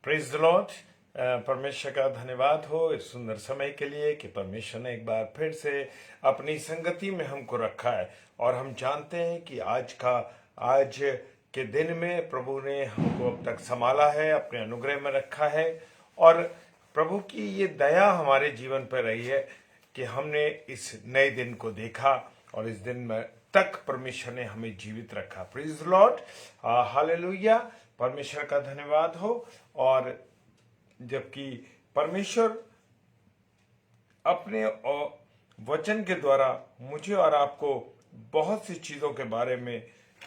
Praise the lord. परमेश्वर का धन्यवाद हो इस सुंदर समय के लिए कि परमेश्वर ने एक बार फिर से अपनी संगति में हमको रखा है। और हम जानते हैं कि आज के दिन में प्रभु ने हमको अब तक संभाला है, अपने अनुग्रह में रखा है। और प्रभु की ये दया हमारे जीवन पर रही है कि हमने इस नए दिन को देखा और इस दिन में तक परमेश्वर ने हमें जीवित रखा। Praise the Lord, hallelujah. परमेश्वर का धन्यवाद हो। और जबकि परमेश्वर अपने वचन के द्वारा मुझे और आपको बहुत सी चीजों के बारे में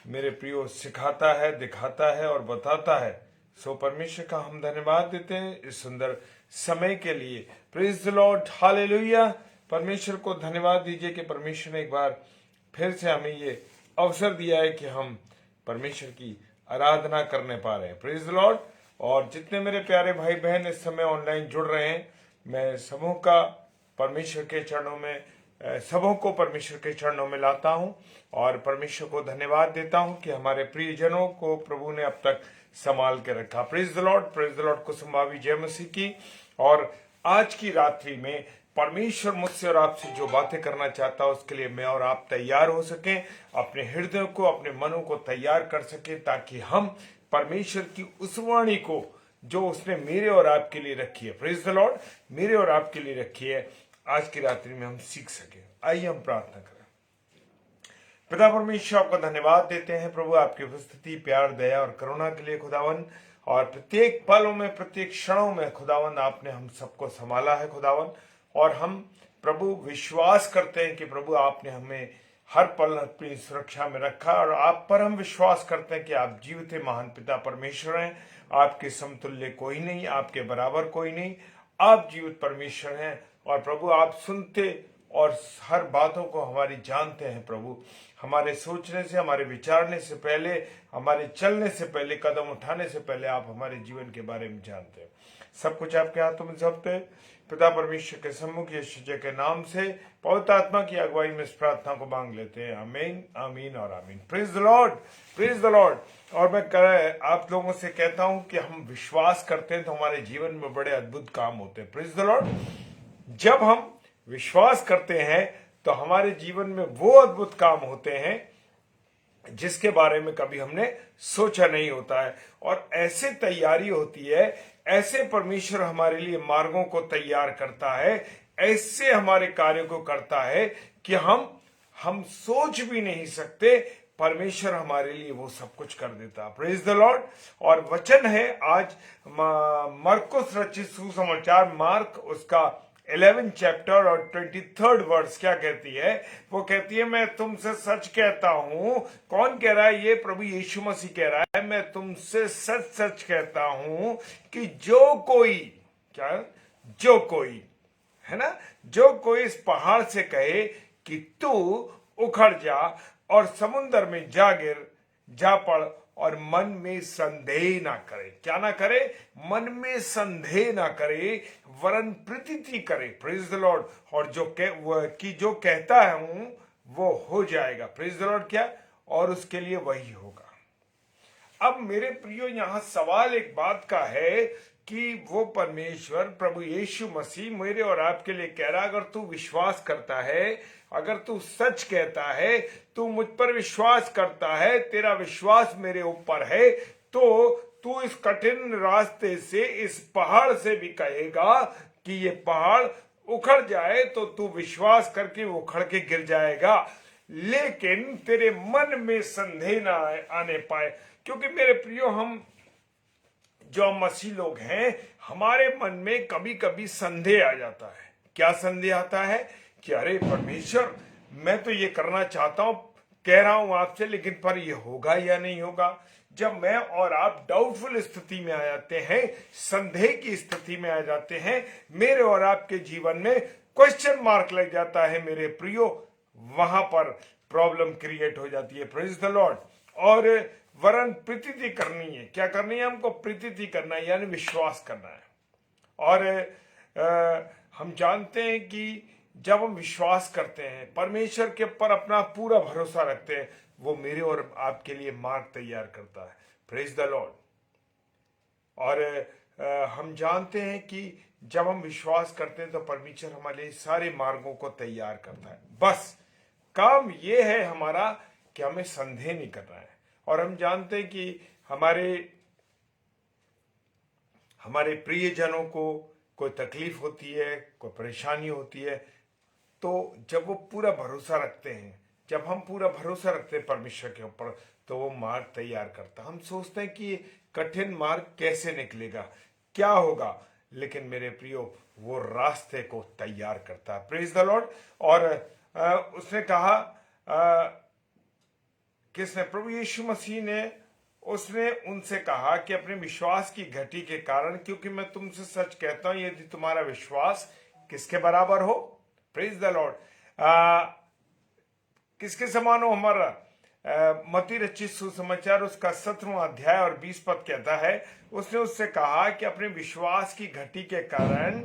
मेरे प्रियो सिखाता है, दिखाता है और बताता है, सो परमेश्वर का हम धन्यवाद देते हैं इस सुंदर समय के लिए। Praise the Lord, hallelujah. परमेश्वर को धन्यवाद दीजिए कि परमेश्वर ने एक बार फिर से हमें ये अवसर दिया है कि हम परमेश्वर की आराधना करने पा रहे हैं। Praise the Lord. और जितने मेरे प्यारे भाई बहन इस समय ऑनलाइन जुड़ रहे हैं, मैं सबों का परमेश्वर के चरणों में सबों को परमेश्वर के चरणों में लाता हूं और परमेश्वर को धन्यवाद देता हूं कि हमारे प्रियजनों को प्रभु ने अब तक संभाल के रखा। Praise the Lord, praise the Lord को संभावी जय मसीह की। और आज की रात्रि में परमेश्वर मुझसे और आपसे जो बातें करना चाहता है उसके लिए मैं और आप तैयार हो सकें, अपने हृदय को, अपने मनों को तैयार कर सकें, ताकि हम परमेश्वर की उस वाणी को जो उसने मेरे और आपके लिए रखी है, प्रेज द लॉर्ड, मेरे और आपके लिए रखी है, आज की रात्रि में हम सीख सकें। आइए हम प्रार्थना करें। पिता परमेश्वर, आपका धन्यवाद देते हैं प्रभु, आपकी उपस्थिति, प्यार, दया और करुणा के लिए खुदावन। और प्रत्येक पलों में, प्रत्येक क्षणों में खुदावन आपने हम सबको संभाला है खुदावन। और हम प्रभु विश्वास करते हैं कि प्रभु आपने हमें हर पल अपनी सुरक्षा में रखा और आप पर हम विश्वास करते हैं कि आप जीवित महान पिता परमेश्वर हैं। आपके समतुल्य कोई नहीं, आपके बराबर कोई नहीं, आप जीवित परमेश्वर हैं। और प्रभु आप सुनते और हर बातों को हमारी जानते हैं प्रभु। हमारे सोचने से, हमारे विचारने से पहले, हमारे चलने से पहले, कदम उठाने से पहले आप हमारे जीवन के बारे में जानते हैं। सब कुछ आपके हाथों में सौंपते हैं पिता परमेश्वर के सम्मुख यीशु के नाम से पवित्र आत्मा की अगुवाई में इस प्रार्थना को मांग लेते हैं। आमीन, आमीन और आमीन। Praise the Lord, praise the Lord. और मैं आप लोगों से कहता हूं कि हम विश्वास करते हैं तो हमारे जीवन में बड़े अद्भुत काम होते हैं। Praise the Lord. जब हम विश्वास करते हैं तो हमारे जीवन में वो अद्भुत काम होते हैं जिसके बारे में कभी हमने सोचा नहीं होता है। और ऐसे तैयारी होती है, ऐसे परमेश्वर हमारे लिए मार्गों को तैयार करता है, ऐसे हमारे कार्यों को करता है कि हम सोच भी नहीं सकते। परमेश्वर हमारे लिए वो सब कुछ कर देता। Praise the Lord. और वचन है आज मरकुस रचित सुसमाचार, मार्क उसका 11 चैप्टर और 23rd वर्स क्या कहती है? वो कहती है, मैं तुमसे सच कहता हूं। कौन कह रहा है? ये प्रभु यीशु मसीह कह रहा है, मैं तुमसे सच सच कहता हूं कि जो कोई है ना, जो कोई इस पहाड़ से कहे कि तू उखड़ जा और समुद्र में जा पड़ और मन में संदेह ना करे। क्या ना करे? मन में संदेह ना करे, वरन प्रतीति करे। Praise the Lord. और जो कहता हूं वो हो जाएगा। Praise the Lord. क्या? और उसके लिए वही होगा। अब मेरे प्रियो, यहां सवाल एक बात का है कि वो परमेश्वर प्रभु यीशु मसीह मेरे और आपके लिए कह रहा, अगर तू विश्वास करता है, अगर तू सच कहता है, तू मुझ पर विश्वास करता है, तेरा विश्वास मेरे ऊपर है, तो तू इस कठिन रास्ते से, इस पहाड़ से भी कहेगा कि ये पहाड़ उखड़ जाए, तो तू विश्वास करके उखड़ के गिर जाएगा। लेकिन तेरे मन में संदेह ना आने पाए। क्योंकि मेरे प्रियो, हम जो मसीह लोग हैं, हमारे मन में कभी कभी संदेह आ जाता है। क्या संदेह आता है? कि अरे परमेश्वर, मैं तो ये करना चाहता हूं, कह रहा हूं आपसे, लेकिन पर ये होगा या नहीं होगा। जब मैं और आप डाउटफुल स्थिति में आ जाते हैं, संदेह की स्थिति में आ जाते हैं, मेरे और आपके जीवन में क्वेश्चन मार्क लग जाता है मेरे प्रियो, वहां पर प्रॉब्लम क्रिएट हो जाती है। Praise the Lord. और वरन प्रतीति करनी है। क्या करनी है? हमको प्रतीति करना है, यानी विश्वास करना है। और हम जानते हैं कि जब हम विश्वास करते हैं, परमेश्वर के ऊपर अपना पूरा भरोसा रखते हैं, वो मेरे और आपके लिए मार्ग तैयार करता है। Praise the Lord. और हम जानते हैं कि जब हम विश्वास करते हैं तो परमेश्वर हमारे लिए सारे मार्गों को तैयार करता है। बस काम ये है हमारा कि हमें संदेह नहीं करना है। और हम जानते हैं कि हमारे प्रियजनों को कोई तकलीफ होती है, कोई परेशानी होती है, तो जब वो पूरा भरोसा रखते हैं, जब हम पूरा भरोसा रखते हैं परमेश्वर के ऊपर, तो वो मार्ग तैयार करता है। हम सोचते हैं कि कठिन मार्ग कैसे निकलेगा, क्या होगा, लेकिन मेरे प्रियो वो रास्ते को तैयार करता है। Praise the Lord. और उसने कहा किसने? प्रभु यीशु मसीह ने, उसने उनसे कहा कि अपने विश्वास की घटी के कारण, क्योंकि मैं तुमसे सच कहता हूं यदि तुम्हारा विश्वास किसके बराबर हो, प्रेज द लॉर्ड, किसके समान हो हमारा, मत्ती रचित सुसमाचार उसका 17वां अध्याय और 20 पद कहता है, उसने उससे कहा कि अपने विश्वास की घटी के कारण,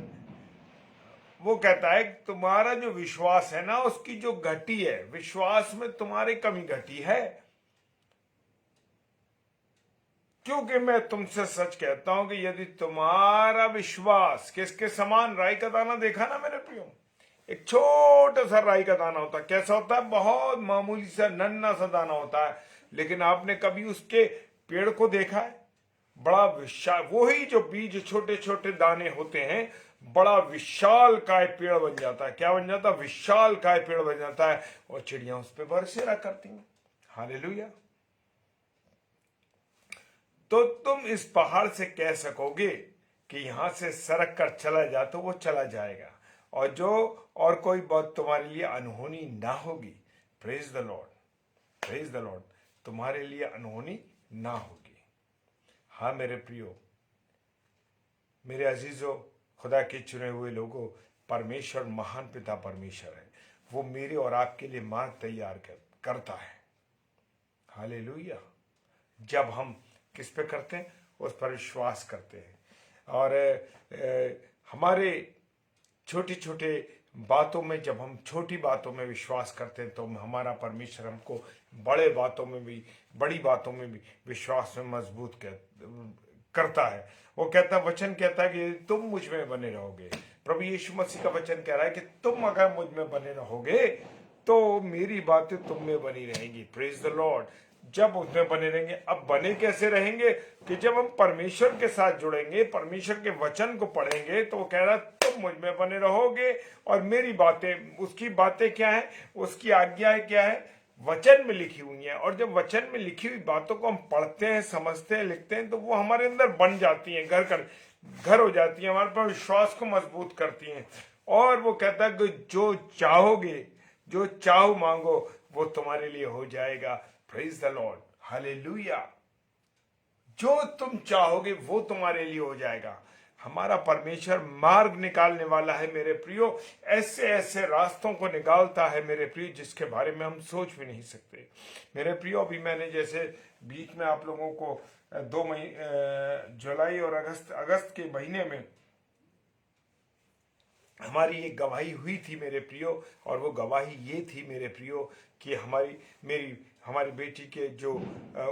वो कहता है तुम्हारा जो विश्वास है ना, उसकी जो घटी है, विश्वास में तुम्हारी कमी घटी है, क्योंकि मैं तुमसे सच कहता हूं कि यदि तुम्हारा विश्वास किसके समान, राई का दाना देखा ना मेरे प्रियो, एक छोटा सा राई का दाना होता है, कैसा होता है, बहुत मामूली सा नन्हा सा दाना होता है, लेकिन आपने कभी उसके पेड़ को देखा है? बड़ा विशाल, वही जो बीज छोटे छोटे दाने होते हैं, बड़ा विशाल काय पेड़ बन जाता है। क्या बन जाता है? विशाल काय पेड़ बन जाता है, और चिड़िया उस पर बरसेरा करती हैं। हालेलुया। तो तुम इस पहाड़ से कह सकोगे कि यहां से सरक कर चला जा, तो वो चला जाएगा, और कोई बात तुम्हारे लिए अनहोनी ना होगी। Praise the Lord, praise the Lord. तुम्हारे लिए अनहोनी ना होगी। हाँ मेरे प्रियो, मेरे अजीजों, खुदा के चुने हुए लोगों, परमेश्वर महान पिता परमेश्वर है। वो मेरे और आपके लिए मार्ग तैयार करता है। हालेलुया। जब हम किस पे करते हैं? उस पर विश्वास करते हैं। और हमारे छोटी छोटे बातों में, जब हम छोटी बातों में विश्वास करते हैं, तो हमारा परमेश्वर हमको बड़ी बातों में भी विश्वास में मजबूत करता है। वो कहता, वचन कहता है कि तुम मुझ में बने रहोगे। प्रभु यीशु मसीह का वचन कह रहा है कि तुम अगर मुझ में बने रहोगे तो मेरी बातें तुम में बनी रहेंगी। Praise the Lord. जब उसमें बने रहेंगे, अब बने कैसे रहेंगे? कि जब हम परमेश्वर के साथ जुड़ेंगे, परमेश्वर के वचन को पढ़ेंगे, तो वो कह रहा है तुम मुझ में बने रहोगे, और मेरी बातें, उसकी बातें क्या है, उसकी आज्ञाएं क्या है, वचन में लिखी हुई है। और जब वचन में लिखी हुई बातों को हम पढ़ते हैं, समझते हैं, लिखते हैं, तो वो हमारे अंदर बन जाती हैं, घर हो जाती हैं, हमारे पर विश्वास को मजबूत करती हैं। और वो कहता है कि जो चाहोगे, जो चाहो मांगो, वो तुम्हारे लिए हो जाएगा। Praise the Lord. हालेलुया। जो तुम चाहोगे वो तुम्हारे लिए हो जाएगा। हमारा परमेश्वर मार्ग निकालने वाला है मेरे प्रियो। ऐसे ऐसे रास्तों को निकालता है मेरे प्रियो, जिसके बारे में हम सोच भी नहीं सकते। मेरे प्रियो, अभी मैंने जैसे बीच में आप लोगों को 2 जुलाई और अगस्त के महीने में हमारी एक गवाही हुई थी मेरे प्रियो, और वो गवाही ये थी मेरे प्रियो कि हमारी बेटी के जो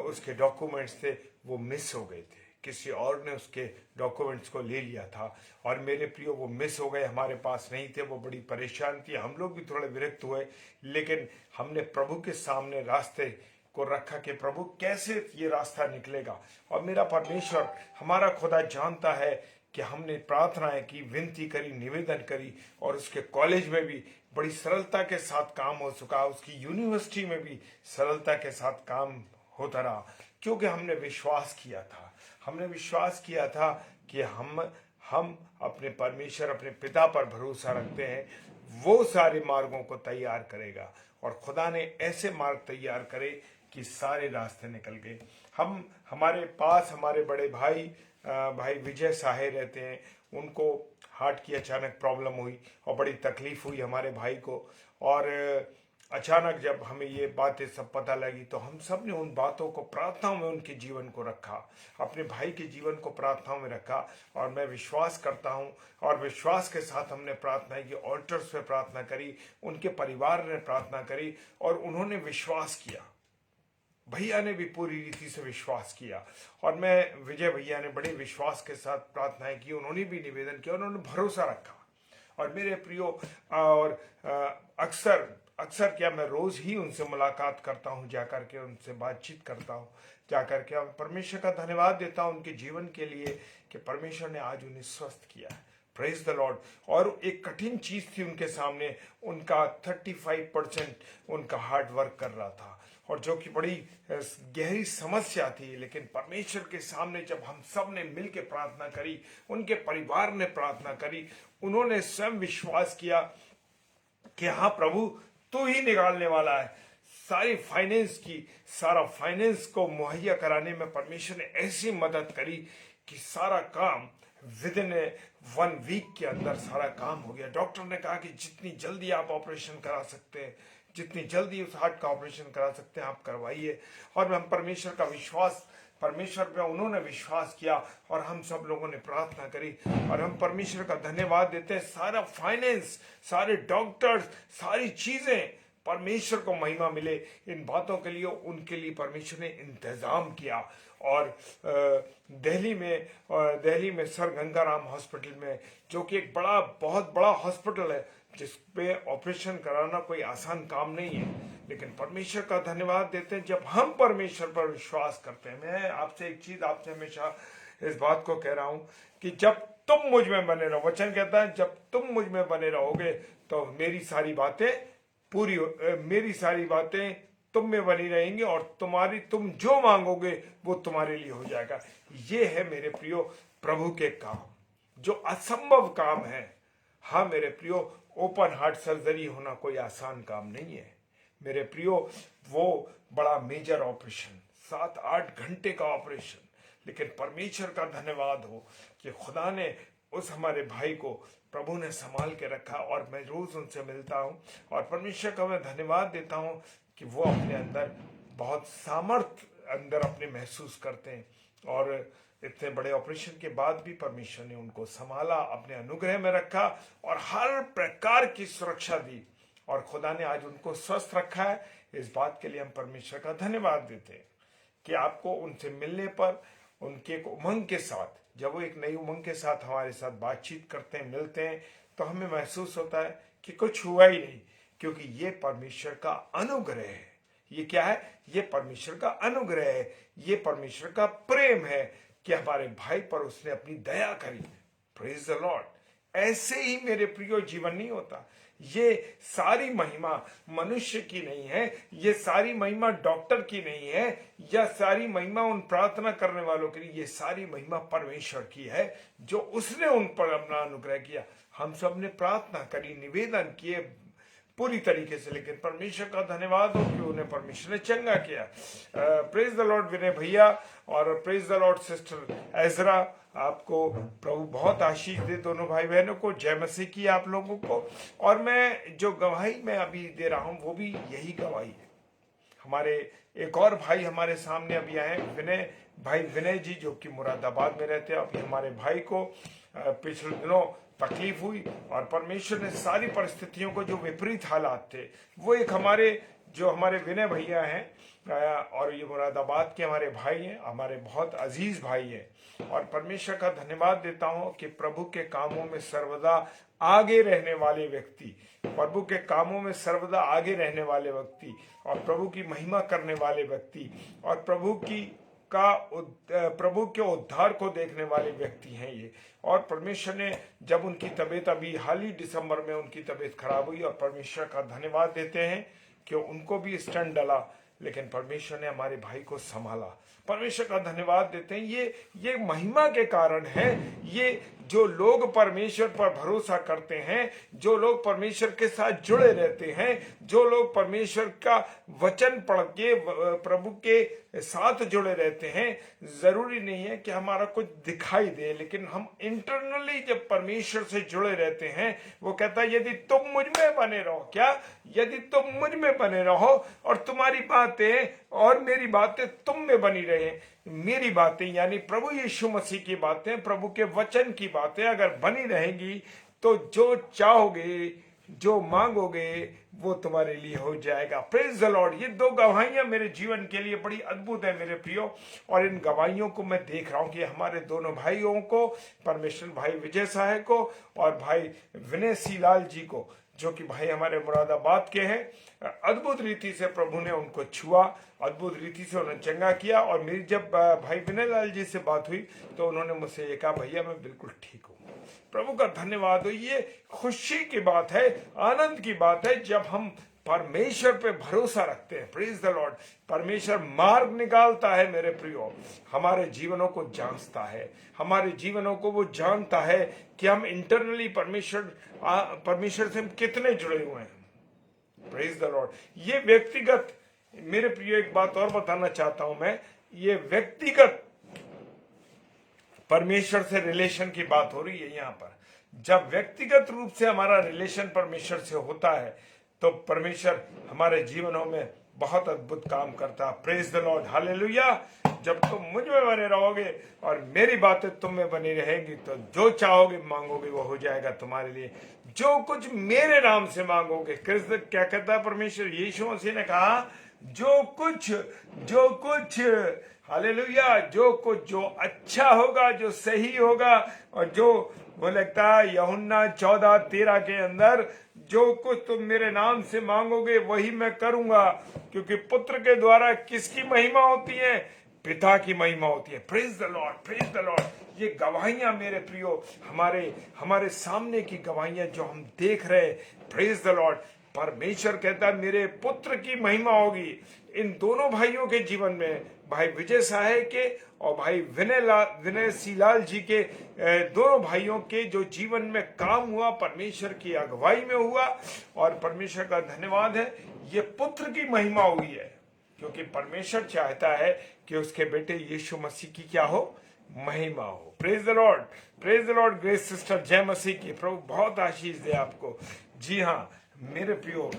उसके डॉक्यूमेंट्स थे वो मिस हो गए थे। किसी और ने उसके डॉक्यूमेंट्स को ले लिया था, और मेरे प्रियो वो मिस हो गए, हमारे पास नहीं थे। वो बड़ी परेशान थी, हम लोग भी थोड़े विरक्त हुए, लेकिन हमने प्रभु के सामने रास्ते को रखा कि प्रभु कैसे ये रास्ता निकलेगा। और मेरा परमेश्वर, हमारा खुदा जानता है कि हमने प्रार्थनाएं की, विनती करी, निवेदन करी, और उसके कॉलेज में भी बड़ी सरलता के साथ काम हो चुका, उसकी यूनिवर्सिटी में भी सरलता के साथ काम होता रहा, क्योंकि हमने विश्वास किया था। हमने विश्वास किया था कि हम अपने परमेश्वर, अपने पिता पर भरोसा रखते हैं, वो सारे मार्गों को तैयार करेगा। और खुदा ने ऐसे मार्ग तैयार करे कि सारे रास्ते निकल गए। हमारे पास हमारे बड़े भाई विजय साहे रहते हैं। उनको हार्ट की अचानक प्रॉब्लम हुई और बड़ी तकलीफ हुई हमारे भाई को। और अचानक जब हमें ये बातें सब पता लगी, तो हम सब ने उन बातों को प्रार्थनाओं में उनके जीवन को रखा, अपने भाई के जीवन को प्रार्थनाओं में रखा। और मैं विश्वास करता हूँ, और विश्वास के साथ हमने प्रार्थना की, ऑल्टर्स पे प्रार्थना करी, उनके परिवार ने प्रार्थना करी, और उन्होंने विश्वास किया। भैया ने भी पूरी रीति से विश्वास किया और मैं विजय भैया ने बड़े विश्वास के साथ प्रार्थनाएं की, उन्होंने भी निवेदन किया, उन्होंने भरोसा रखा। और मेरे प्रियो, और अक्सर अक्सर क्या, मैं रोज ही उनसे मुलाकात करता हूँ, जाकर के उनसे बातचीत करता हूँ, जाकर के और परमेश्वर का धन्यवाद देता हूँ उनके जीवन के लिए कि परमेश्वर ने आज उन्हें स्वस्थ किया है। Praise the Lord. और एक कठिन चीज थी उनके सामने, उनका 35% उनका हार्ड वर्क कर रहा था, और जो कि बड़ी गहरी समस्या थी। लेकिन परमेश्वर के सामने जब हम सब ने मिल के प्रार्थना करी, उनके परिवार ने प्रार्थना करी, उन्होंने स्वयं विश्वास किया कि हाँ प्रभु, तू ही निकालने वाला है। सारा फाइनेंस को मुहैया कराने में परमेश्वर ने ऐसी मदद करी कि सारा काम विद इन 1 वीक के अंदर सारा काम हो गया। डॉक्टर ने कहा कि जितनी जल्दी आप ऑपरेशन करा सकते हैं, जितनी जल्दी उस हार्ट का ऑपरेशन करा सकते हैं आप करवाइए। और हम परमेश्वर पे उन्होंने विश्वास किया और हम सब लोगों ने प्रार्थना करी, और हम परमेश्वर का धन्यवाद देते हैं। सारा फाइनेंस, सारे डॉक्टर्स, सारी चीजें, परमेश्वर को महिमा मिले इन बातों के लिए, उनके लिए परमेश्वर ने इंतजाम किया। और दिल्ली में सर गंगाराम हॉस्पिटल में, जो कि एक बहुत बड़ा हॉस्पिटल है, जिसपे ऑपरेशन कराना कोई आसान काम नहीं है, लेकिन परमेश्वर का धन्यवाद देते हैं जब हम परमेश्वर पर विश्वास करते हैं। मैं आपसे एक चीज, आपसे हमेशा इस बात को कह रहा हूं कि जब तुम मुझ में बने रहो, वचन कहता है जब तुम मुझ में बने रहोगे तो मेरी सारी बातें तुम में बनी रहेंगी, और तुम जो मांगोगे वो तुम्हारे लिए हो जाएगा। ये है मेरे प्रियो प्रभु के काम, जो असंभव काम है। हाँ मेरे प्रियो, ओपन हार्ट सर्जरी होना कोई आसान काम नहीं है मेरे प्रियो। वो बड़ा मेजर ऑपरेशन, 7-8 घंटे का ऑपरेशन, लेकिन परमेश्वर का धन्यवाद हो कि खुदा ने उस हमारे भाई को, प्रभु ने संभाल के रखा। और मैं रोज उनसे मिलता हूँ और परमेश्वर का मैं धन्यवाद देता हूँ कि वो अपने अंदर बहुत सामर्थ्य अंदर अपने महसूस करते हैं, और इतने बड़े ऑपरेशन के बाद भी परमेश्वर ने उनको संभाला, अपने अनुग्रह में रखा और हर प्रकार की सुरक्षा दी, और खुदा ने आज उनको स्वस्थ रखा है। इस बात के लिए हम परमेश्वर का धन्यवाद देते हैं कि आपको उनसे मिलने पर, उनके एक उमंग के साथ, जब वो एक नई उमंग के साथ हमारे साथ बातचीत करते हैं, मिलते हैं, तो हमें महसूस होता है कि कुछ हुआ ही नहीं, क्योंकि ये परमेश्वर का अनुग्रह है। ये क्या है? ये परमेश्वर का अनुग्रह है, ये परमेश्वर का प्रेम है कि हमारे भाई पर उसने अपनी दया करी। Praise the Lord. ऐसे ही मेरे प्रियो जीवन नहीं होता। ये सारी महिमा मनुष्य की नहीं है, ये सारी महिमा डॉक्टर की नहीं है, या सारी महिमा उन प्रार्थना करने वालों की नहीं, ये सारी महिमा परमेश्वर की है, जो उसने उन पर अपना अनुग्रह किया। हम सब ने प्रार्थना करी, निवेदन किए पूरी तरीके से, लेकिन परमेश्वर का धन्यवाद हो कि उन्हें परमेश्वर ने चंगा किया। प्रेज द लॉर्ड विनय भैया, और praise the Lord sister Ezra, आपको प्रभु बहुत आशीष दे, दोनों भाई बहनों को। जय मसीह की आप लोगों को। और मैं जो गवाही मैं अभी दे रहा हूं वो भी यही गवाही है। हमारे एक और भाई हमारे सामने अभी आए, विनय जी, जो कि मुरादाबाद में रहते हैं। अभी हमारे भाई को पिछले दिनों तकलीफ हुई, और परमेश्वर ने सारी परिस्थितियों को, जो विपरीत हालात थे, वो एक हमारे विनय भैया हैं, और ये मुरादाबाद के हमारे भाई हैं, हमारे बहुत अजीज भाई हैं। और परमेश्वर का धन्यवाद देता हूं कि प्रभु के कामों में सर्वदा आगे रहने वाले व्यक्ति, प्रभु के कामों में सर्वदा आगे रहने वाले व्यक्ति, और प्रभु की महिमा करने वाले व्यक्ति, और प्रभु के उद्धार को देखने वाले व्यक्ति हैं ये। और परमेश्वर ने जब उनकी तबीयत, अभी हाल ही दिसंबर में उनकी तबीयत खराब हुई, और परमेश्वर का धन्यवाद देते हैं कि उनको भी स्टंट डला, लेकिन परमेश्वर ने हमारे भाई को संभाला। परमेश्वर का धन्यवाद देते हैं। ये महिमा के कारण है। ये जो लोग परमेश्वर पर भरोसा करते हैं, जो लोग परमेश्वर के साथ जुड़े रहते हैं, जो लोग परमेश्वर का वचन पढ़ के प्रभु के साथ जुड़े रहते हैं, जरूरी नहीं है कि हमारा कुछ दिखाई दे, लेकिन हम इंटरनली जब परमेश्वर से जुड़े रहते हैं, वो कहता है यदि तुम मुझ में बने रहो, क्या? यदि तुम मुझ में बने रहो और तुम्हारी बातें और मेरी बातें तुम में बनी रहे, मेरी बातें यानी प्रभु यीशु मसीह की बातें, प्रभु के वचन की बातें अगर बनी रहेंगी, तो जो चाहोगे जो मांगोगे वो तुम्हारे लिए हो जाएगा। Praise the Lord. ये दो गवाहियां मेरे जीवन के लिए बड़ी अद्भुत है मेरे प्रियो, और इन गवाहियों को मैं देख रहा हूं कि हमारे दोनों भाइयों को, परमेश्वर भाई विजय साहे को और भाई विनय सीलाल जी को, जो कि भाई हमारे मुरादाबाद के हैं, अद्भुत रीति से प्रभु ने उनको छुआ, अद्भुत रीति से उन्होंने चंगा किया। और मेरी जब भाई विनय लाल जी से बात हुई तो उन्होंने मुझसे ये कहा, भैया मैं बिल्कुल ठीक हूँ। प्रभु का धन्यवाद हो। ये खुशी की बात है, आनंद की बात है जब हम परमेश्वर पे भरोसा रखते हैं। Praise the lord. परमेश्वर मार्ग निकालता है मेरे प्रियो, हमारे जीवनों को जांचता है, हमारे जीवनों को वो जानता है कि हम इंटरनली परमेश्वर से हम कितने जुड़े हुए हैं। Praise the Lord. ये व्यक्तिगत, मेरे प्रियो एक बात और बताना चाहता हूं मैं, ये व्यक्तिगत परमेश्वर से रिलेशन की बात हो रही है यहाँ पर। जब व्यक्तिगत रूप से हमारा रिलेशन परमेश्वर से होता है तो परमेश्वर हमारे जीवनों में बहुत अद्भुत काम करता है। Praise the Lord. हालेलुया। जब तुम मुझ में बने रहोगे और मेरी बातें तुम में बनी रहेंगी तो जो चाहोगे मांगोगे वो हो जाएगा तुम्हारे लिए। जो कुछ मेरे नाम से मांगोगे, कृष्ण क्या कहता है परमेश्वर, यीशु मसीह ने कहा, जो कुछ हालेलुया, जो कुछ जो अच्छा होगा, जो सही होगा, और जो वो लगता है यूहन्ना 14:13 के अंदर, जो कुछ तुम मेरे नाम से मांगोगे वही मैं करूंगा, क्योंकि पुत्र के द्वारा किसकी महिमा होती है? पिता की महिमा होती है। Praise the Lord, praise the Lord. ये गवाहियां मेरे प्रियो, हमारे सामने की गवाहियां जो हम देख रहे हैं, प्रेज द लॉर्ड। परमेश्वर कहता है मेरे पुत्र की महिमा होगी। इन दोनों भाइयों के जीवन में, भाई विजय साहे के और भाई विनय सीलाल जी के, दोनों भाइयों के जो जीवन में काम हुआ परमेश्वर की अगुवाई में हुआ, और परमेश्वर का धन्यवाद है, ये पुत्र की महिमा हुई है, क्योंकि परमेश्वर चाहता है कि उसके बेटे यीशु मसीह की क्या हो? महिमा हो। Praise the Lord, praise the Lord. Grace sister जय मसीह की। प्रभु बहुत आशीष दे आपको। जी हाँ मेरे प्रियो,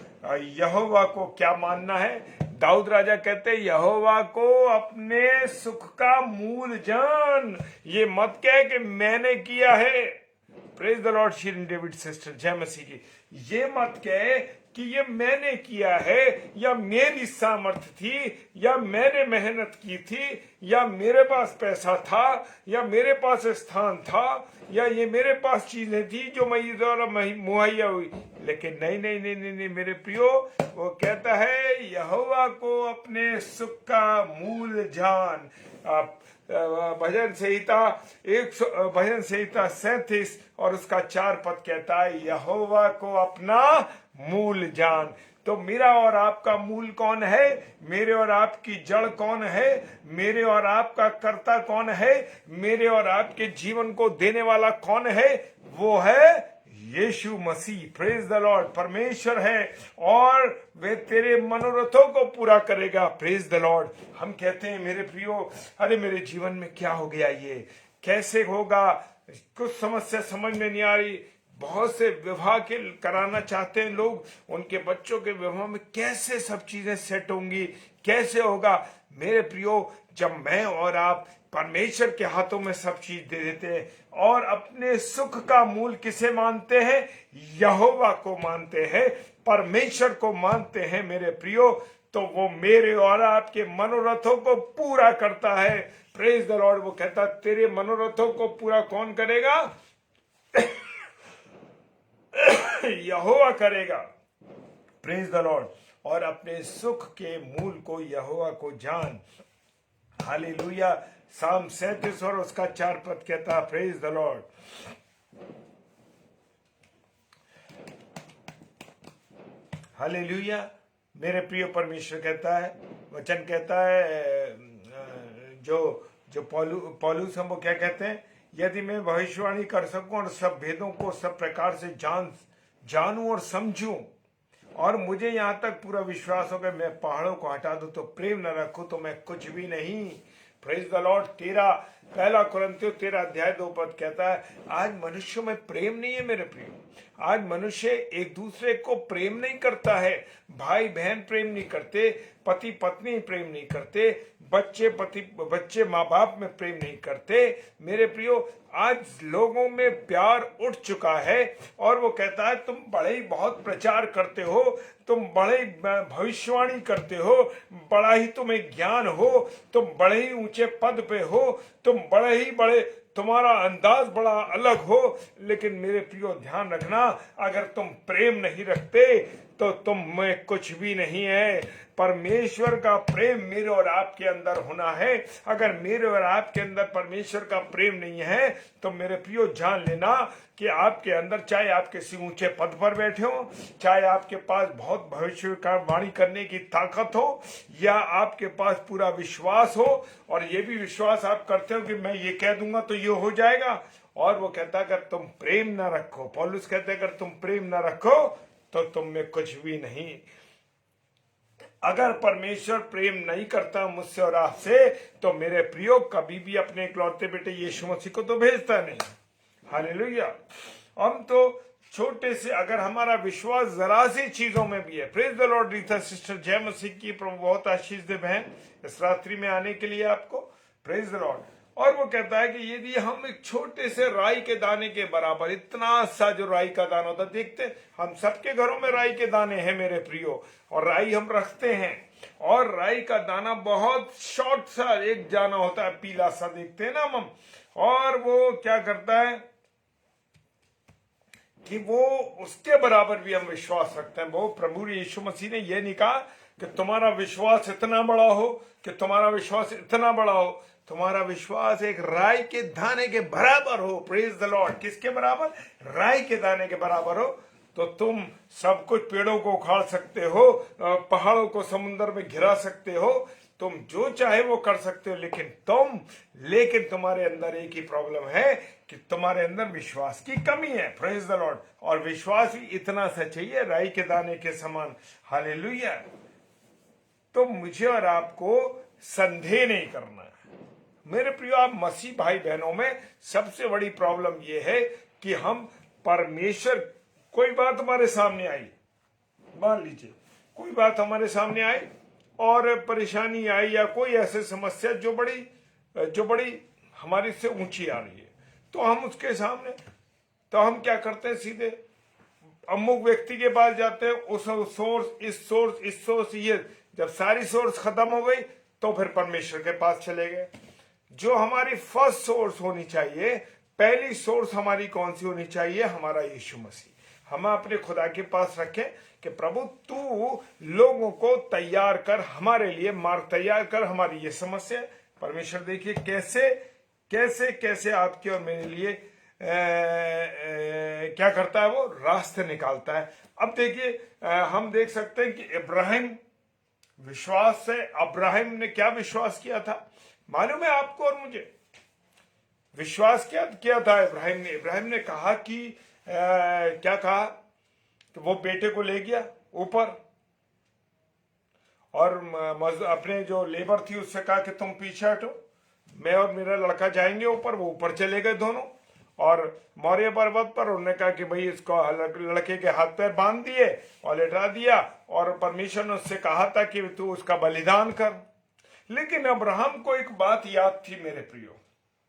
यहोवा को क्या मानना है? दाऊद राजा कहते हैं, यहोवा को अपने सुख का मूल जान, ये मत कहे कि मैंने किया है। Praise the Lord Shirin David sister जय मसीह की। ये मत कहे कि ये मैंने किया है, या मेरी सामर्थ्य थी, या मैंने मेहनत की थी, या मेरे पास पैसा था, या मेरे पास स्थान था, या ये मेरे पास चीजें थी जो मेरे द्वारा मुहैया हुई। लेकिन नहीं नहीं नहीं नहीं, नहीं मेरे प्रियो, वो कहता है यहोवा को अपने सुख का मूल जान। भजन संहिता 37 और उसका 4 पद कहता है, यहोवा को अपना मूल जान। तो मेरा और आपका मूल कौन है? मेरे और आपकी जड़ कौन है? मेरे और आपका कर्ता कौन है? मेरे और आपके जीवन को देने वाला कौन है? वो है Yeshu Masih. Praise the lord. परमेश्वर है और वे तेरे मनोरथों को पूरा करेगा। Praise the lord. हम कहते हैं मेरे प्रियो, अरे मेरे जीवन में क्या हो गया, ये कैसे होगा? कुछ समस्या समझ में नहीं आ रही। बहुत से विवाह के कराना चाहते हैं लोग, उनके बच्चों के विवाह में कैसे सब चीजें सेट होंगी, कैसे होगा? मेरे प्रियो, जब मैं और आप परमेश्वर के हाथों में सब चीज दे देते हैं और अपने सुख का मूल किसे मानते हैं? यहोवा को मानते हैं, परमेश्वर को मानते हैं मेरे प्रियो, तो वो मेरे और आपके मनोरथों को पूरा करता है। Praise the Lord. वो कहता तेरे मनोरथों को पूरा कौन करेगा? यहोवा करेगा। Praise the Lord. और अपने सुख के मूल को यहोवा को जान। हालेलुया। साम 37 और उसका 4 पद कहता, प्रेज द लॉर्ड। हालेलुया। मेरे प्रिय परमेश्वर कहता है, वचन कहता है, जो पौलुस हम वो क्या कहते हैं, यदि मैं भविष्यवाणी कर सकूं और सब भेदों को सब प्रकार से जानूं और समझूं, और मुझे यहां तक पूरा विश्वास हो कि मैं पहाड़ों को हटा दूं तो प्रेम न रखूं तो मैं कुछ भी नहीं। Praise the Lord. पहला कुरिन्थियों 13:2 कहता है, आज मनुष्यों में प्रेम नहीं है मेरे प्रियो। आज मनुष्य एक दूसरे को प्रेम नहीं करता है, भाई बहन प्रेम नहीं करते, पति पत्नी प्रेम नहीं करते, बच्चे माँ बाप में प्रेम नहीं करते। मेरे प्रियो, आज लोगों में प्यार उठ चुका है और वो कहता है तुम बड़े ही बहुत प्रचार करते हो, तुम बड़े भविष्यवाणी करते हो, बड़ा ही तुम्हें ज्ञान हो, तुम बड़े ही ऊंचे पद पे हो, तुम बड़े तुम्हारा अंदाज बड़ा अलग हो। लेकिन मेरे प्रियो ध्यान रखना, अगर तुम प्रेम नहीं रखते तो तुम में कुछ भी नहीं है। परमेश्वर का प्रेम मेरे और आपके अंदर होना है। अगर मेरे और आपके अंदर परमेश्वर का प्रेम नहीं है तो मेरे प्रियो जान लेना कि आपके अंदर, चाहे आप किसी ऊंचे पद पर बैठे हो, चाहे आपके पास बहुत भविष्यवाणी करने की ताकत हो, या आपके पास पूरा विश्वास हो और ये भी विश्वास आप करते हो कि मैं ये कह दूंगा तो ये हो जाएगा, और वो कहता अगर तुम प्रेम ना रखो, पौलुस कहते अगर तुम प्रेम ना रखो तो तुम में कुछ भी नहीं। अगर परमेश्वर प्रेम नहीं करता मुझसे और आपसे तो मेरे प्रियो कभी भी अपने इकलौते बेटे यीशु मसीह को तो भेजता नहीं। हालेलुया। हम तो छोटे से, अगर हमारा विश्वास जरा सी चीजों में भी है, praise the Lord Rita sister, जय मसीह की, प्रभु बहुत आशीष दे बहन इस रात्रि में आने के लिए आपको, प्रेज द लॉर्ड। और वो कहता है कि यदि हम एक छोटे से राई के दाने के बराबर, इतना सा जो राई का दाना होता, देखते हम सबके घरों में राई के दाने हैं मेरे प्रियो, और राई हम रखते हैं, और राई का दाना बहुत शॉर्ट सा एक दाना होता है, पीला सा देखते हैं ना हम, और वो क्या करता है कि वो उसके बराबर भी हम विश्वास रखते हैं। वो प्रभु यीशु मसीह ने यह नहीं कहा कि तुम्हारा विश्वास इतना बड़ा हो, कि तुम्हारा विश्वास इतना बड़ा हो, तुम्हारा विश्वास एक राई के दाने के बराबर हो। Praise the Lord. किसके बराबर? राई के दाने के बराबर हो तो तुम सब कुछ, पेड़ों को उखाड़ सकते हो, पहाड़ों को समुद्र में घिरा सकते हो, तुम जो चाहे वो कर सकते हो, लेकिन तुम्हारे अंदर एक ही प्रॉब्लम है कि तुम्हारे अंदर विश्वास की कमी है। Praise the Lord. और विश्वास भी इतना सा चाहिए राई के दाने के समान। हालेलुया। तो मुझे और आपको संदेह नहीं करना है मेरे प्रियो। आप मसीह भाई बहनों में सबसे बड़ी प्रॉब्लम यह है कि हम परमेश्वर, कोई बात हमारे सामने आई, मान लीजिए कोई बात हमारे सामने आई और परेशानी आई, या कोई ऐसी समस्या जो बड़ी हमारी से ऊंची आ रही है, तो हम उसके सामने, तो हम क्या करते हैं, सीधे अमुक व्यक्ति के पास जाते हैं, उस सोर्स, इस सोर्स, ये जब सारी सोर्स खत्म हो गई तो फिर परमेश्वर के पास चले गए। जो हमारी फर्स्ट सोर्स होनी चाहिए, पहली सोर्स हमारी कौन सी होनी चाहिए? हमारा यीशु मसीह। हम अपने खुदा के पास रखें कि प्रभु तू लोगों को तैयार कर, हमारे लिए मार्ग तैयार कर, हमारी ये समस्या। परमेश्वर देखिए कैसे कैसे कैसे आपके और मेरे लिए क्या करता है, वो रास्ते निकालता है। अब देखिए हम देख सकते हैं कि इब्राहिम, विश्वास से अब्राहिम ने क्या विश्वास किया था मालूम है आपको और मुझे? विश्वास क्या किया था इब्राहिम ने कहा कि क्या कहा कि वो बेटे को ले गया ऊपर, और अपने जो लेबर थी उससे कहा कि तुम पीछे हटो, मैं और मेरा लड़का जाएंगे ऊपर। वो ऊपर चले गए दोनों, और मौर्य पर्वत पर उन्होंने कहा कि भाई इसको लड़के के हाथ पैर बांध दिए और लिटा दिया, और परमेश्वर ने उससे कहा था कि तू उसका बलिदान कर। लेकिन अब्राहम को एक बात याद थी मेरे प्रियो।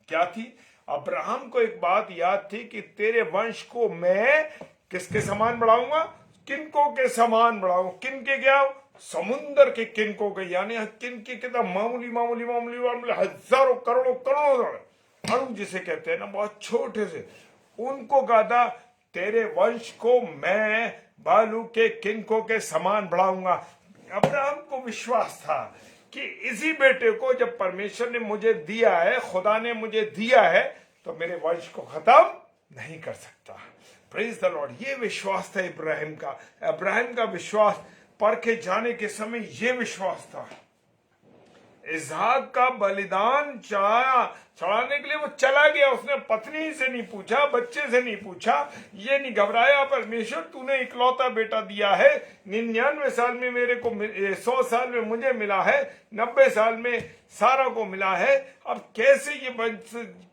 क्या थी? अब्राहम को एक बात याद थी कि तेरे वंश को मैं किसके समान बढ़ाऊंगा? किनको के समान बढ़ाऊंगा। किनके? क्या? समुन्द्र के किनको के, यानी किनके कितना मामूली मामूली मामूली मामूली, हजारों करोड़ों करोड़ों अणु जिसे कहते हैं ना, बहुत छोटे से, उनको कहा था तेरे वंश को मैं बालू के किनको के समान बढ़ाऊंगा। अब्राहम को विश्वास था कि इसी बेटे को जब परमेश्वर ने मुझे दिया है, खुदा ने मुझे दिया है, तो मेरे वंश को खत्म नहीं कर सकता। Praise the Lord. ये विश्वास था इब्राहिम का विश्वास परखे जाने के समय ये विश्वास था। इसहाक का बलिदान चढ़ाने के लिए वो चला गया। उसने पत्नी से नहीं पूछा, बच्चे से नहीं पूछा, ये नहीं घबराया, परमेश्वर तूने इकलौता बेटा दिया है, 99 साल में मेरे को 100 साल में मुझे मिला है, 90 साल में सारा को मिला है, अब कैसे ये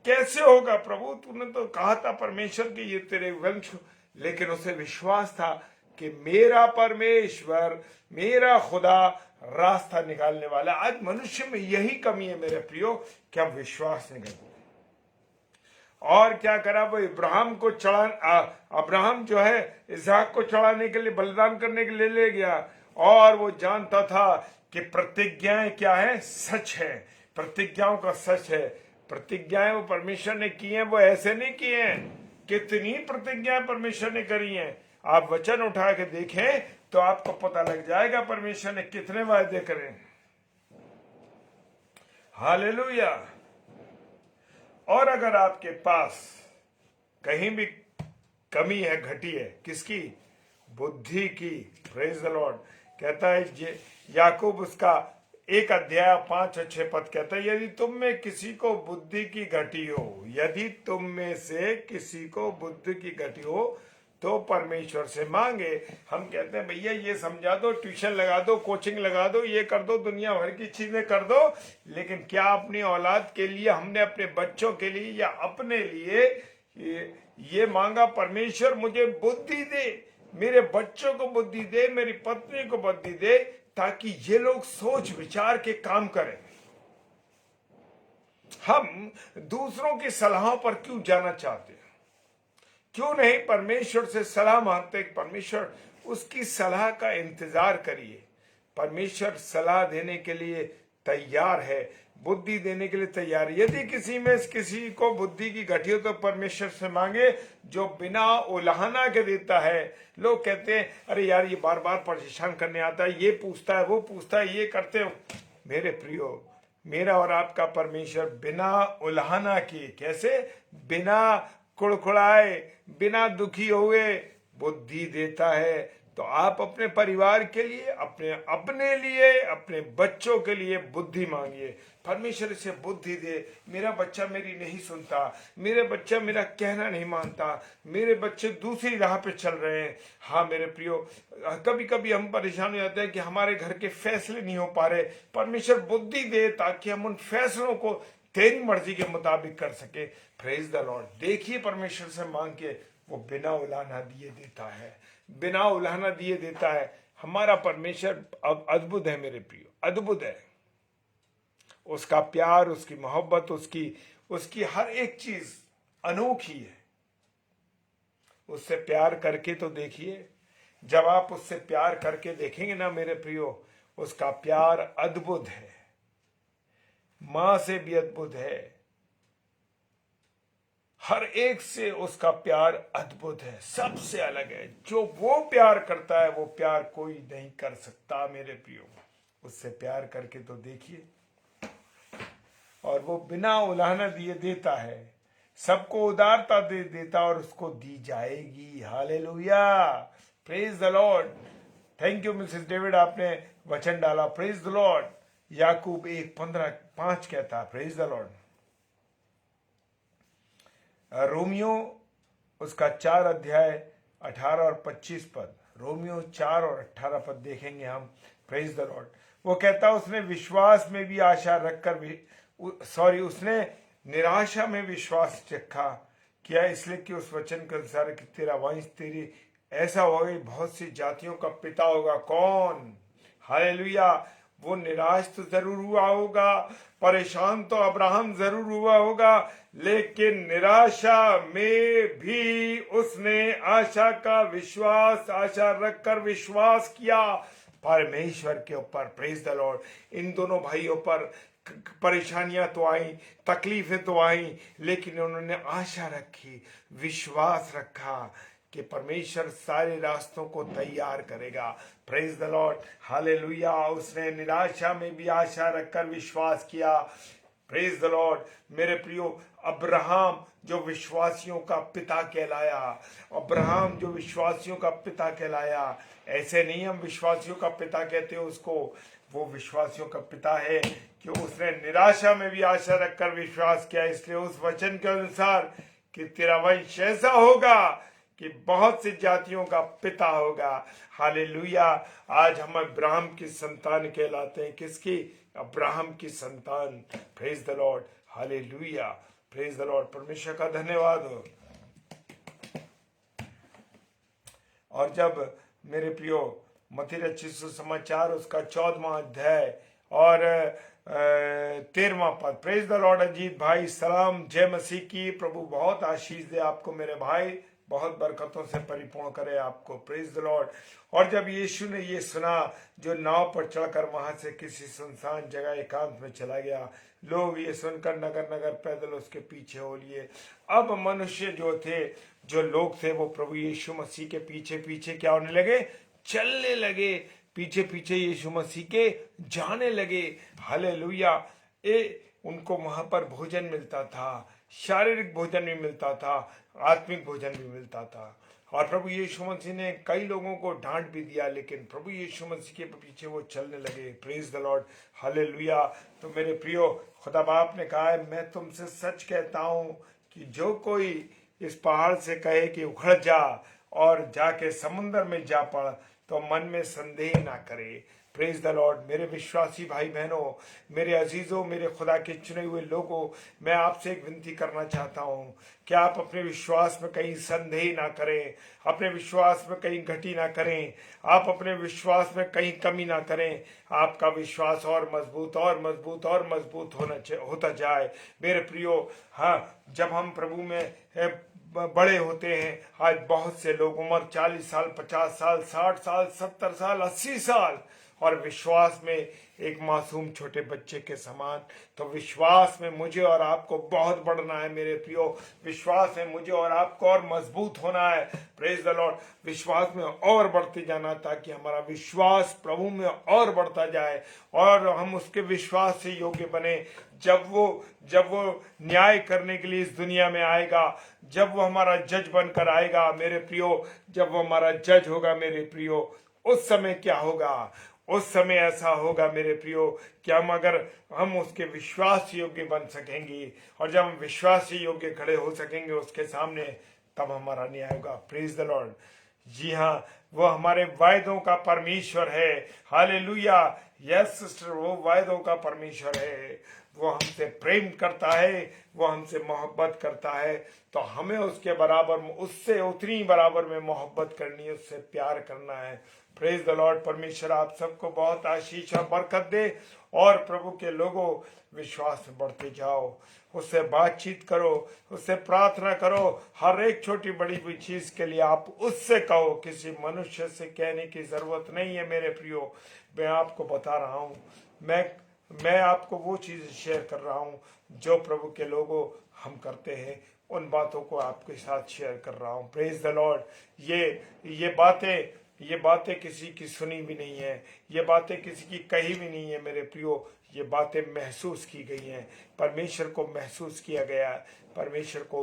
कैसे होगा प्रभु? तूने तो कहा था परमेश्वर की ये तेरे वंश। लेकिन उसे विश्वास था कि मेरा परमेश्वर, मेरा खुदा रास्ता निकालने वाला। आज मनुष्य में यही कमी है मेरे प्रियो, कि हम विश्वास नहीं करते। और क्या करा वो इब्राहिम को अब्राहम जो है इसहाक को चढ़ाने के लिए, बलिदान करने के लिए ले गया, और वो जानता था कि प्रतिज्ञाएं क्या है? सच है। प्रतिज्ञाओं का सच है। प्रतिज्ञाएं वो परमेश्वर ने की हैं, वो ऐसे नहीं किए हैं। कितनी प्रतिज्ञाएं परमेश्वर ने करी हैं, आप वचन उठा के देखें तो आपको पता लग जाएगा परमेश्वर ने कितने वायदे करे। हालेलुया। और अगर आपके पास कहीं भी कमी है, घटी है, किसकी? बुद्धि की। Praise the Lord. कहता है याकूब उसका 1 अध्याय 5 और 6 पद कहता है, यदि तुम में किसी को बुद्धि की घटी हो, यदि तुम में से किसी को बुद्धि की घटी हो तो परमेश्वर से मांगे। हम कहते हैं भैया ये समझा दो, ट्यूशन लगा दो, कोचिंग लगा दो, ये कर दो, दुनिया भर की चीजें कर दो, लेकिन क्या अपनी औलाद के लिए, हमने अपने बच्चों के लिए या अपने लिए ये मांगा? परमेश्वर मुझे बुद्धि दे, मेरे बच्चों को बुद्धि दे, मेरी पत्नी को बुद्धि दे, ताकि ये लोग सोच विचार के काम करें। हम दूसरों की सलाहों पर क्यों जाना चाहते हैं? क्यों नहीं परमेश्वर से सलाह मांगते? परमेश्वर, उसकी सलाह का इंतजार करिए। परमेश्वर सलाह देने के लिए तैयार है, बुद्धि देने के लिए तैयार है। यदि किसी को बुद्धि की घटी हो तो परमेश्वर से मांगे, जो बिना उलाहना के देता है। लोग कहते हैं अरे यार ये बार बार परेशान करने आता है, ये पूछता है, वो पूछता है, ये करते हो। मेरे प्रियो, मेरा और आपका परमेश्वर बिना उलाहना किए, कैसे? बिना कुड़कुड़ाए, बिना दुखी हुए बुद्धि देता है। तो आप अपने परिवार के लिए, अपने लिए, अपने बच्चों के लिए बुद्धि मांगिए। परमेश्वर से बुद्धि दे। मेरा बच्चा मेरी नहीं सुनता, मेरे बच्चा मेरा कहना नहीं मानता, मेरे बच्चे दूसरी राह पे चल रहे हैं। हाँ मेरे प्रियो, कभी कभी हम परेशान हो जाते हैं कि हमारे घर के फैसले नहीं हो पा रहे। परमेश्वर बुद्धि दे ताकि हम उन फैसलों को तेरी मर्जी के मुताबिक कर सके। Praise the Lord. देखिए परमेश्वर से मांग के, वो बिना उलाहना दिए देता है, बिना उलाहना दिए देता है। हमारा परमेश्वर अब अद्भुत है मेरे प्रियो, अद्भुत है। उसका प्यार, उसकी मोहब्बत, उसकी हर एक चीज अनोखी है। उससे प्यार करके तो देखिए। जब आप उससे प्यार करके देखेंगे ना मेरे प्रियो, उसका प्यार अद्भुत है, मां से भी अद्भुत है। हर एक से उसका प्यार अद्भुत है, सबसे अलग है। जो वो प्यार करता है वो प्यार कोई नहीं कर सकता मेरे प्रियो। उससे प्यार करके तो देखिए। और वो बिना उलाहना दिए देता है, सबको उदारता दे देता और उसको दी जाएगी। Hallelujah, praise the Lord. Thank you Mrs David, आपने वचन डाला। Praise the Lord. याकूब 1:15-5 कहता है, प्रेज द लॉर्ड। रोमियो उसका 4 अध्याय 18 और 25 पद, रोमियो 4 और 18 पद देखेंगे हम। Praise the Lord. वो कहता है उसने विश्वास में भी आशा रखकर उसने निराशा में विश्वास रखा किया, इसलिए कि उस वचन के अनुसार कि तेरा वंश तेरी ऐसा होगा, बहुत सी जातियों का पिता होगा। कौन? हालेलुया। वो निराश तो जरूर हुआ होगा, परेशान तो अब्राहम जरूर हुआ होगा, लेकिन निराशा में भी उसने आशा रखकर विश्वास किया परमेश्वर के ऊपर। Praise the Lord. इन दोनों भाइयों पर परेशानियां तो आई, तकलीफें तो आई, लेकिन उन्होंने आशा रखी, विश्वास रखा कि परमेश्वर सारे रास्तों को तैयार करेगा। Praise the Lord. हालेलुया। उसने निराशा में भी आशा रखकर विश्वास किया। Praise the Lord. मेरे प्रियो, अब्राहम जो विश्वासियों का पिता कहलाया, अब्राहम जो विश्वासियों का पिता कहलाया। ऐसे नहीं हम विश्वासियों का पिता कहते उसको, वो विश्वासियों का पिता है कि उसने निराशा में भी आशा रखकर विश्वास किया, इसलिए उस वचन के अनुसार कि तेरा वंश ऐसा होगा कि बहुत सी जातियों का पिता होगा। हालेलुया। आज हम अब्राहम की संतान कहलाते हैं। किसकी? अब्राहम की संतान। Praise the Lord. Hallelujah. Praise the lord. परमेश्वर का धन्यवाद हो। और जब मेरे प्रियो मत्ती रचित सुसमाचार उसका 14वां अध्याय और 13वां पद। Praise the Lord. अजीत भाई सलाम, जय मसीह की। प्रभु बहुत आशीष दे आपको मेरे भाई, बहुत बरकतों से परिपूर्ण करे आपको। Praise the Lord. और जब यीशु ने ये सुना, जो नाव पर चढ़कर वहां से किसी सुनसान जगह एकांत में चला गया, लोग ये सुनकर नगर नगर पैदल उसके पीछे हो लिए। अब मनुष्य जो थे, जो लोग थे, वो प्रभु यीशु मसीह के पीछे पीछे क्या होने लगे? चलने लगे, पीछे पीछे यीशु मसीह के जाने लगे। हालेलुया। उनको वहां पर भोजन मिलता था, शारीरिक भोजन भी मिलता था, आत्मिक भोजन भी मिलता था। और प्रभु यीशु मसीह ने कई लोगों को डांट भी दिया, लेकिन प्रभु यीशु मसीह के पीछे वो चलने लगे। Praise the Lord. हालेलुया। तो मेरे प्रियो, खुदा बाप ने कहा है, मैं तुमसे सच कहता हूं कि जो कोई इस पहाड़ से कहे कि उखड़ जा और जाके समुद्र में जा पड़, तो मन में संदेह ना करे। Praise the Lord. मेरे विश्वासी भाई बहनों, मेरे अजीजों, मेरे खुदा के चुने हुए लोगों, मैं आपसे एक विनती करना चाहता हूं कि आप अपने विश्वास में कहीं संदेह ना करें, अपने विश्वास में कहीं घटी ना करें, आप अपने विश्वास में कहीं कमी ना करें। आपका विश्वास और मजबूत और मजबूत और मजबूत होता जाए। मेरे प्रियो, हाँ, जब हम प्रभु में बड़े होते हैं, आज बहुत से लोग उम्र 40 साल, 50 साल, 60 साल, 70 साल, 80 साल, और विश्वास में एक मासूम छोटे बच्चे के समान। तो विश्वास में मुझे और आपको बहुत बढ़ना है मेरे प्रियो। विश्वास में मुझे और आपको और मजबूत होना है। Praise the Lord. विश्वास में और बढ़ते जाना, ताकि हमारा विश्वास प्रभु में और बढ़ता जाए और हम उसके विश्वास से योग्य बने। जब वो न्याय करने के लिए इस दुनिया में आएगा, जब वो हमारा जज बनकर आएगा मेरे प्रियो, जब वो हमारा जज होगा मेरे प्रियो, उस समय क्या होगा? उस समय ऐसा होगा मेरे प्रियो कि हम उसके विश्वास योग्य बन सकेंगे, और जब हम विश्वास योग्य खड़े हो सकेंगे उसके सामने, तब हमारा न्याय होगा। Praise the Lord. जी हाँ, वो हमारे वायदों का परमेश्वर है। हालेलुया। यस सिस्टर, वो वायदों का परमेश्वर है। वो हमसे प्रेम करता है, वो हमसे मोहब्बत करता है। तो हमें उसके बराबर, उससे उतनी बराबर में मोहब्बत करनी है, उससे प्यार करना है। Praise the lord. परमेश्वर आप सबको बहुत आशीष और बरकत दे। और प्रभु के लोगों, विश्वास में बढ़ते जाओ, उससे बातचीत करो, उससे प्रार्थना करो। हर एक छोटी बड़ी कोई चीज के लिए आप उससे कहो, किसी मनुष्य से कहने की जरूरत नहीं है मेरे प्रियो। मैं आपको बता रहा हूं, मैं आपको वो चीज शेयर कर रहा हूं जो प्रभु के लोगों हम करते हैं। उन बातों को आपके साथ शेयर कर रहा हूं। Praise the Lord. ये बातें किसी की सुनी भी नहीं है, ये बातें किसी की कही भी नहीं है मेरे प्रियो। ये बातें महसूस की गई हैं, परमेश्वर को महसूस किया गया है, परमेश्वर को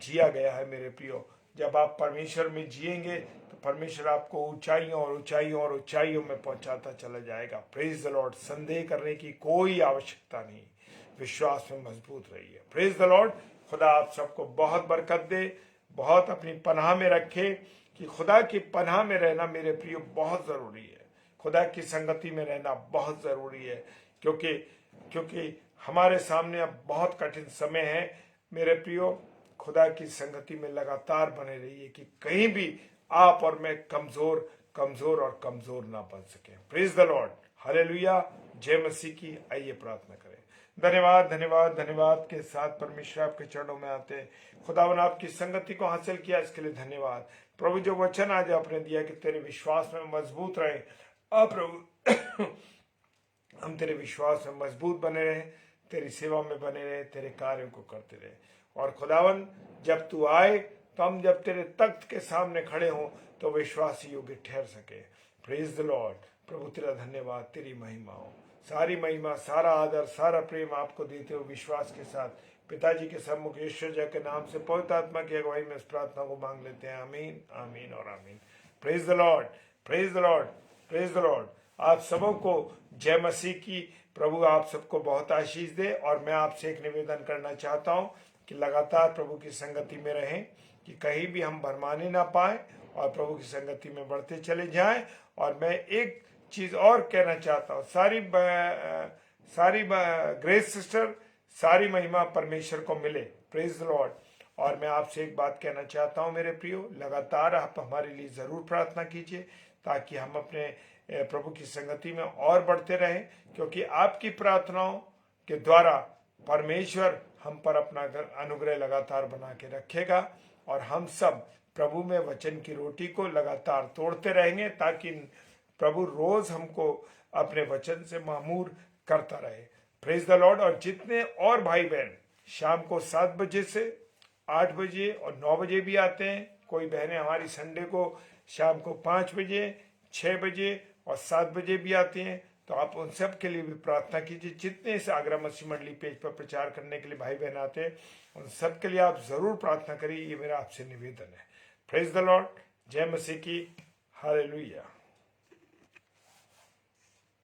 जिया गया है मेरे प्रियो। जब आप परमेश्वर में जिएंगे तो परमेश्वर आपको ऊंचाइयों और ऊंचाइयों और ऊंचाइयों में पहुंचाता चला जाएगा। Praise the Lord. संदेह करने की कोई आवश्यकता नहीं, विश्वास में मजबूत रहिए। Praise the Lord. खुदा आप सबको बहुत बरकत दे, बहुत अपनी पनाह में रखे। कि खुदा की पनाह में रहना मेरे प्रियो बहुत जरूरी है, खुदा की संगति में रहना बहुत जरूरी है। क्योंकि हमारे सामने अब बहुत कठिन समय है मेरे प्रियो। खुदा की संगति में लगातार बने रहिए कि कहीं भी आप और मैं कमजोर और कमजोर ना बन सके। Praise the Lord. हालेलुया। जय मसीह की। आइए प्रार्थना करें। धन्यवाद धन्यवाद धन्यवाद के साथ परमेश्वर आपके चरणों में आते हैं। खुदावन आपकी संगति को हासिल किया, इसके लिए धन्यवाद। प्रभु जो वचन आज आपने दिया कि तेरे विश्वास में मजबूत रहे, प्रभु हम तेरे विश्वास में मजबूत बने रहे, तेरी सेवा में बने रहे, तेरे कार्यों को करते रहे। और खुदावन जब तू आए, तो हम जब तेरे तख्त के सामने खड़े हों तो विश्वासी योग्य ठहर सके। Praise the Lord. प्रभु तेरा धन्यवाद, तेरी महिमा हो। सारी महिमा, सारा आदर, सारा प्रेम आपको देते हो विश्वास के साथ पिताजी के सम्मुख यीशु जी के नाम से पवित्र आत्मा की अगुवाई में इस प्रार्थना को मांग लेते हैं। आमीन, आमीन और आमीन। Praise the Lord, praise the Lord, praise the Lord. आप सबों को जय मसीह की। प्रभु आप सबको बहुत आशीष दे। और मैं आपसे एक निवेदन करना चाहता हूं कि लगातार प्रभु की संगति में रहें, कि कहीं भी हम भरमाने ना पाए और प्रभु की संगति में बढ़ते चले जाएं। और मैं एक चीज और कहना चाहता हूं, सारी ग्रेस सिस्टर, सारी महिमा परमेश्वर को मिले। Praise the Lord. और मैं आपसे एक बात कहना चाहता हूं मेरे प्रियो, लगातार आप हमारे लिए जरूर प्रार्थना कीजिए, ताकि हम अपने प्रभु की संगति में और बढ़ते रहें, क्योंकि आपकी प्रार्थनाओं के द्वारा परमेश्वर हम पर अपना अनुग्रह लगातार बना के रखेगा। और हम सब प्रभु में वचन की रोटी को लगातार तोड़ते रहेंगे, ताकि प्रभु रोज हमको अपने वचन से मामूर करता रहे। Praise the Lord. और जितने और भाई बहन शाम को 7 बजे से 8 बजे और 9 बजे भी आते हैं, कोई बहनें हमारी संडे को शाम को 5 बजे, 6 बजे और 7 बजे भी आती हैं, तो आप उन सब के लिए भी प्रार्थना कीजिए। जितने इस आगरा मसीह मंडली पेज पर प्रचार करने के लिए भाई बहन आते हैं, उन सब के लिए आप जरूर प्रार्थना करिए। ये मेरा आपसे निवेदन है। Praise the Lord. जय मसीह की। हालेलुया।